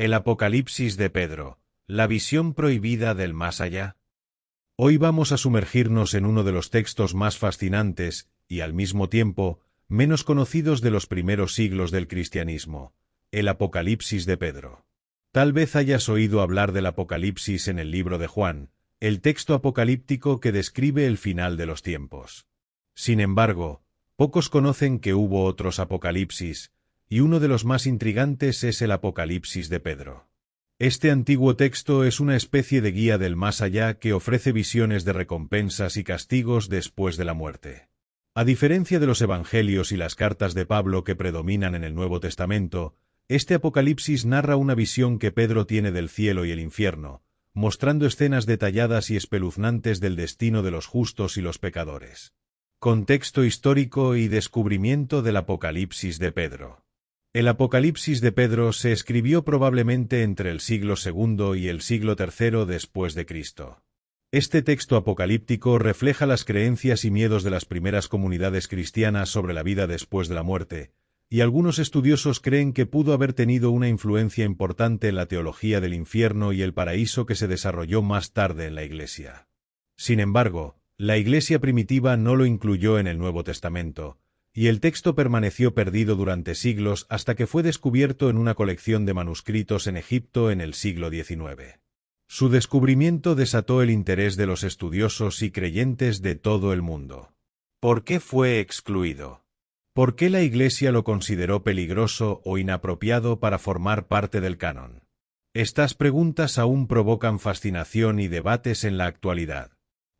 El Apocalipsis de Pedro, la visión prohibida del más allá. Hoy vamos a sumergirnos en uno de los textos más fascinantes y, al mismo tiempo, menos conocidos de los primeros siglos del cristianismo, el Apocalipsis de Pedro. Tal vez hayas oído hablar del Apocalipsis en el libro de Juan, el texto apocalíptico que describe el final de los tiempos. Sin embargo, pocos conocen que hubo otros Apocalipsis, y uno de los más intrigantes es el Apocalipsis de Pedro. Este antiguo texto es una especie de guía del más allá que ofrece visiones de recompensas y castigos después de la muerte. A diferencia de los Evangelios y las cartas de Pablo que predominan en el Nuevo Testamento, este Apocalipsis narra una visión que Pedro tiene del cielo y el infierno, mostrando escenas detalladas y espeluznantes del destino de los justos y los pecadores. Contexto histórico y descubrimiento del Apocalipsis de Pedro. El Apocalipsis de Pedro se escribió probablemente entre el siglo II y el siglo III después de Cristo. Este texto apocalíptico refleja las creencias y miedos de las primeras comunidades cristianas sobre la vida después de la muerte, y algunos estudiosos creen que pudo haber tenido una influencia importante en la teología del infierno y el paraíso que se desarrolló más tarde en la Iglesia. Sin embargo, la Iglesia primitiva no lo incluyó en el Nuevo Testamento, y el texto permaneció perdido durante siglos hasta que fue descubierto en una colección de manuscritos en Egipto en el siglo XIX. Su descubrimiento desató el interés de los estudiosos y creyentes de todo el mundo. ¿Por qué fue excluido? ¿Por qué la Iglesia lo consideró peligroso o inapropiado para formar parte del canon? Estas preguntas aún provocan fascinación y debates en la actualidad.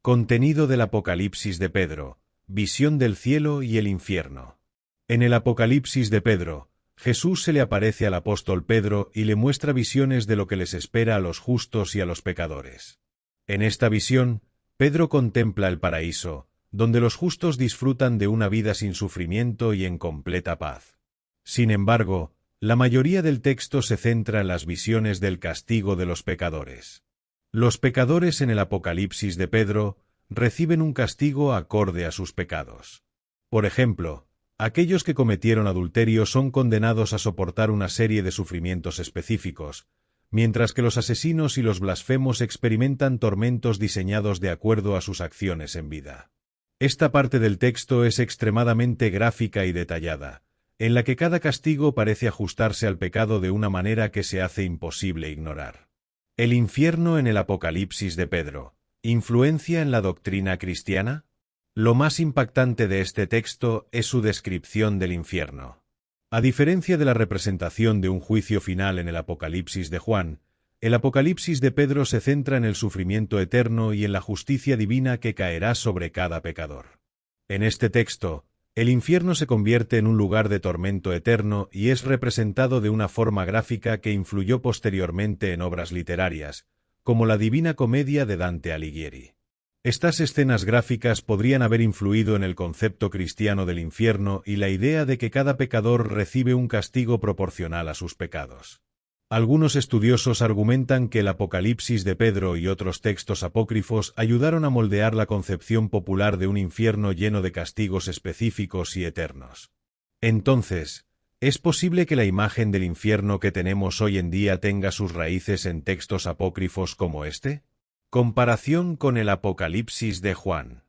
Contenido del Apocalipsis de Pedro. Visión del cielo y el infierno. En el Apocalipsis de Pedro, Jesús se le aparece al apóstol Pedro y le muestra visiones de lo que les espera a los justos y a los pecadores. En esta visión, Pedro contempla el paraíso, donde los justos disfrutan de una vida sin sufrimiento y en completa paz. Sin embargo, la mayoría del texto se centra en las visiones del castigo de los pecadores. Los pecadores en el Apocalipsis de Pedro reciben un castigo acorde a sus pecados. Por ejemplo, aquellos que cometieron adulterio son condenados a soportar una serie de sufrimientos específicos, mientras que los asesinos y los blasfemos experimentan tormentos diseñados de acuerdo a sus acciones en vida. Esta parte del texto es extremadamente gráfica y detallada, en la que cada castigo parece ajustarse al pecado de una manera que se hace imposible ignorar. El infierno en el Apocalipsis de Pedro. ¿Influencia en la doctrina cristiana? Lo más impactante de este texto es su descripción del infierno. A diferencia de la representación de un juicio final en el Apocalipsis de Juan, el Apocalipsis de Pedro se centra en el sufrimiento eterno y en la justicia divina que caerá sobre cada pecador. En este texto, el infierno se convierte en un lugar de tormento eterno y es representado de una forma gráfica que influyó posteriormente en obras literarias, como la Divina Comedia de Dante Alighieri. Estas escenas gráficas podrían haber influido en el concepto cristiano del infierno y la idea de que cada pecador recibe un castigo proporcional a sus pecados. Algunos estudiosos argumentan que el Apocalipsis de Pedro y otros textos apócrifos ayudaron a moldear la concepción popular de un infierno lleno de castigos específicos y eternos. Entonces, ¿es posible que la imagen del infierno que tenemos hoy en día tenga sus raíces en textos apócrifos como este? Comparación con el Apocalipsis de Juan.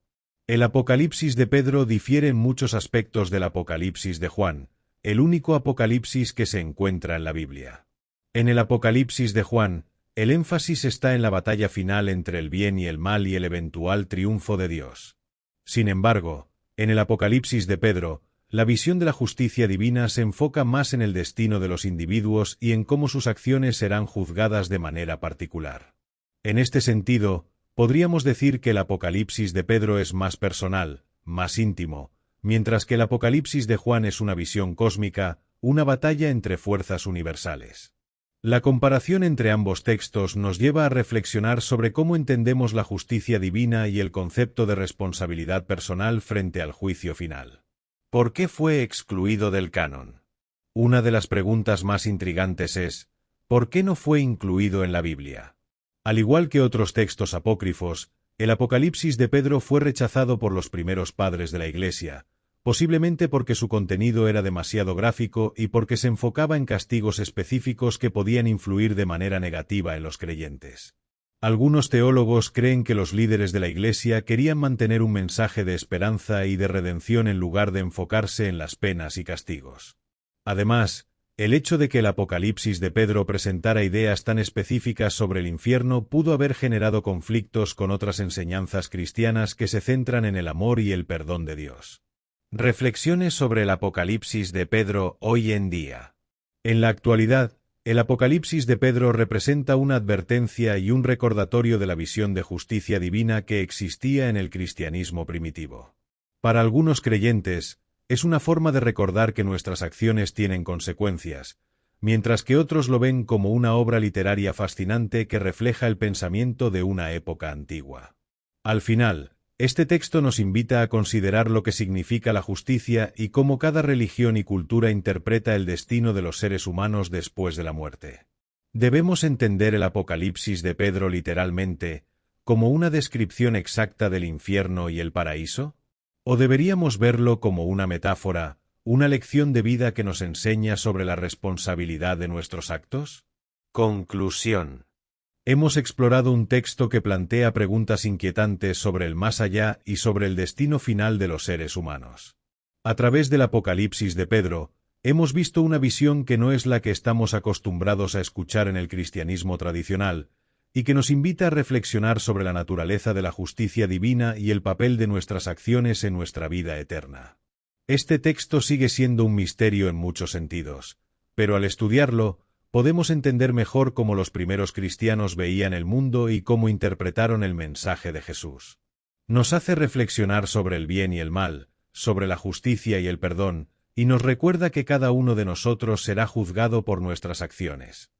El Apocalipsis de Pedro difiere en muchos aspectos del Apocalipsis de Juan, el único Apocalipsis que se encuentra en la Biblia. En el Apocalipsis de Juan, el énfasis está en la batalla final entre el bien y el mal y el eventual triunfo de Dios. Sin embargo, en el Apocalipsis de Pedro, la visión de la justicia divina se enfoca más en el destino de los individuos y en cómo sus acciones serán juzgadas de manera particular. En este sentido, podríamos decir que el Apocalipsis de Pedro es más personal, más íntimo, mientras que el Apocalipsis de Juan es una visión cósmica, una batalla entre fuerzas universales. La comparación entre ambos textos nos lleva a reflexionar sobre cómo entendemos la justicia divina y el concepto de responsabilidad personal frente al juicio final. ¿Por qué fue excluido del canon? Una de las preguntas más intrigantes es, ¿por qué no fue incluido en la Biblia? Al igual que otros textos apócrifos, el Apocalipsis de Pedro fue rechazado por los primeros padres de la Iglesia, posiblemente porque su contenido era demasiado gráfico y porque se enfocaba en castigos específicos que podían influir de manera negativa en los creyentes. Algunos teólogos creen que los líderes de la Iglesia querían mantener un mensaje de esperanza y de redención en lugar de enfocarse en las penas y castigos. Además, el hecho de que el Apocalipsis de Pedro presentara ideas tan específicas sobre el infierno pudo haber generado conflictos con otras enseñanzas cristianas que se centran en el amor y el perdón de Dios. Reflexiones sobre el Apocalipsis de Pedro hoy en día. En la actualidad, el Apocalipsis de Pedro representa una advertencia y un recordatorio de la visión de justicia divina que existía en el cristianismo primitivo. Para algunos creyentes, es una forma de recordar que nuestras acciones tienen consecuencias, mientras que otros lo ven como una obra literaria fascinante que refleja el pensamiento de una época antigua. Al final, este texto nos invita a considerar lo que significa la justicia y cómo cada religión y cultura interpreta el destino de los seres humanos después de la muerte. ¿Debemos entender el Apocalipsis de Pedro literalmente, como una descripción exacta del infierno y el paraíso? ¿O deberíamos verlo como una metáfora, una lección de vida que nos enseña sobre la responsabilidad de nuestros actos? Conclusión. Hemos explorado un texto que plantea preguntas inquietantes sobre el más allá y sobre el destino final de los seres humanos. A través del Apocalipsis de Pedro, hemos visto una visión que no es la que estamos acostumbrados a escuchar en el cristianismo tradicional, y que nos invita a reflexionar sobre la naturaleza de la justicia divina y el papel de nuestras acciones en nuestra vida eterna. Este texto sigue siendo un misterio en muchos sentidos, pero al estudiarlo, podemos entender mejor cómo los primeros cristianos veían el mundo y cómo interpretaron el mensaje de Jesús. Nos hace reflexionar sobre el bien y el mal, sobre la justicia y el perdón, y nos recuerda que cada uno de nosotros será juzgado por nuestras acciones.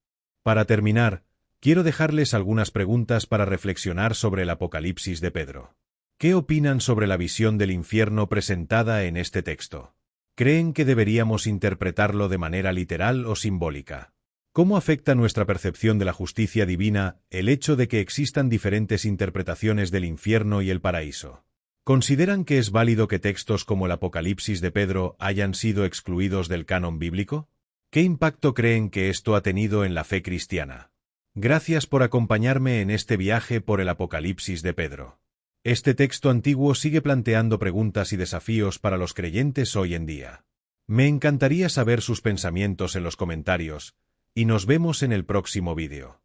Para terminar, quiero dejarles algunas preguntas para reflexionar sobre el Apocalipsis de Pedro. ¿Qué opinan sobre la visión del infierno presentada en este texto? ¿Creen que deberíamos interpretarlo de manera literal o simbólica? ¿Cómo afecta nuestra percepción de la justicia divina el hecho de que existan diferentes interpretaciones del infierno y el paraíso? ¿Consideran que es válido que textos como el Apocalipsis de Pedro hayan sido excluidos del canon bíblico? ¿Qué impacto creen que esto ha tenido en la fe cristiana? Gracias por acompañarme en este viaje por el Apocalipsis de Pedro. Este texto antiguo sigue planteando preguntas y desafíos para los creyentes hoy en día. Me encantaría saber sus pensamientos en los comentarios, y nos vemos en el próximo vídeo.